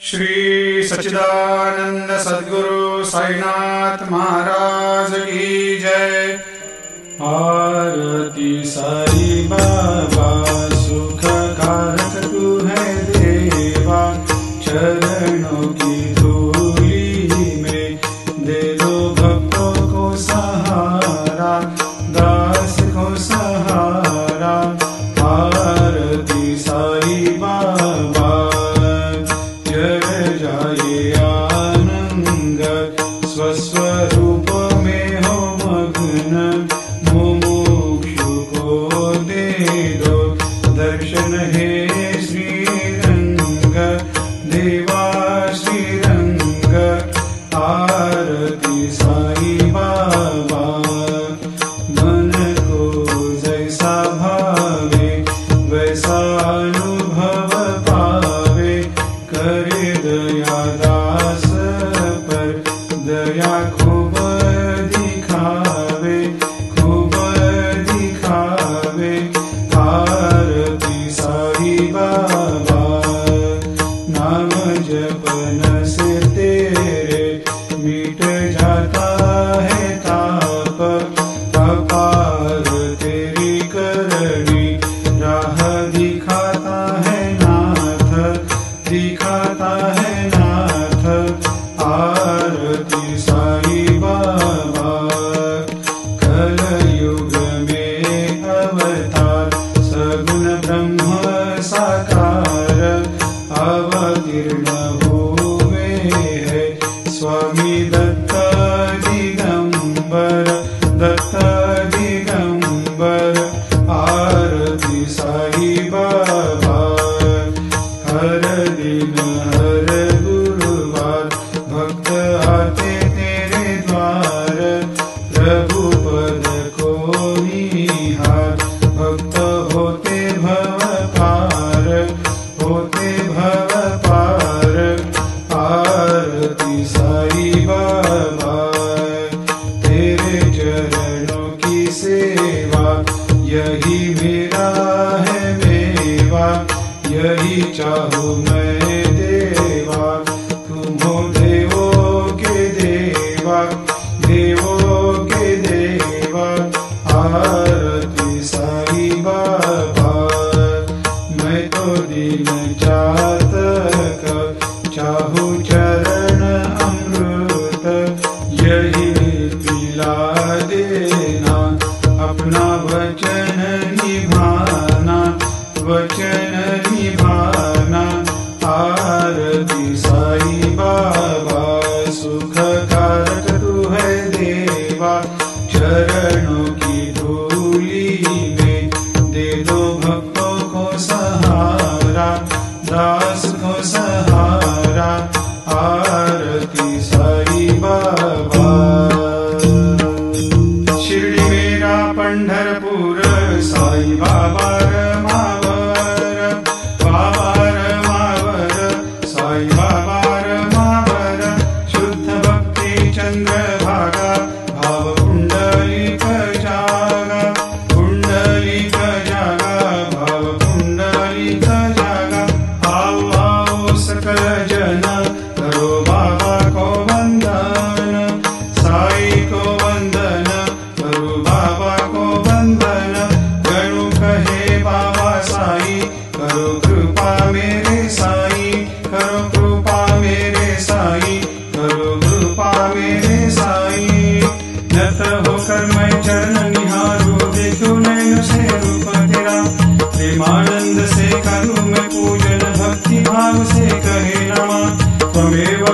श्री सच्चिदानंद सद्गुरु साईनाथ महाराज की जय। आरती साई बाबा सुख कारक तू है देवा, चरणों की धूली में दे दो भक्तों को सहारा, दास को सहारा। आरती साई बाबा जय जाए आनंद, स्वस्वरूप में हो मग्न, मुमुक्षु को दे दो दर्शन हे श्रीरंग, देवा श्रीरंग। आरती साई बाबा मन को जैसा भावे वैसा अनुभव पावे, करे दया दास पर दया खूब दिखावे, खूब दिखावे। आरती साई बाबा नाम जपन से तेरे मिट जाता है ताप, अपार तेरी करनी राह दिखाता है नाथ, दिखाता है नाथ। आरती साई बाबा कलयुग में अवतार, सगुण ब्रह्म साकार अवतीर्ण हुए है स्वामी दत्त दिगंबर, दत्त दिगंबर। आरती साई बाबा हर दिन हर गुरुवार भक्त आते तेरे द्वार, प्रभु पद को निहार, भक्त होते भव पार, होते भव पार। आरती साई बाबा तेरे चरणों की सेवा, यही मेरा है मेवा, यही चाहूँ मैं देवा। तुम हो देवों के देवा, देवों के देवा। आरती साई बाबा मैं तो दिन चातक, चाहूँ चरण अमृत, यही पिला देना, अपना वचन निभाना, वचन निभाना। आरती साई बाबा सुख कारक तू है देवा, चरणों की धूली में दे दो भक्तों को सहारा, दास को सहारा। आरती साई बाबा शिर्डी मेरा पंढरपूर, साई बाबा रमावर, बाबा रमावर, साई बाबा रमावर। शुद्ध भक्ति चंद्रभागा, भाव कुंडलिक जागा, कुंडलिक जागा, भाव कुंडलिक जागा। आओ आओ सकल जन करो बाबा को वंदन, साई को वंदन, करो बाबा को वंदन। गणु कहे बाबा साई, करो कृपा मेरे साई, करो कृपा मेरे साई, करो कृपा मेरे साई। नत होकर मैं चरण निहारूं, देखूं नैन से रूप तेरा, प्रेमानंद से करूं मैं पूजन, भक्ति भाव से कहे नमा त्वमेव।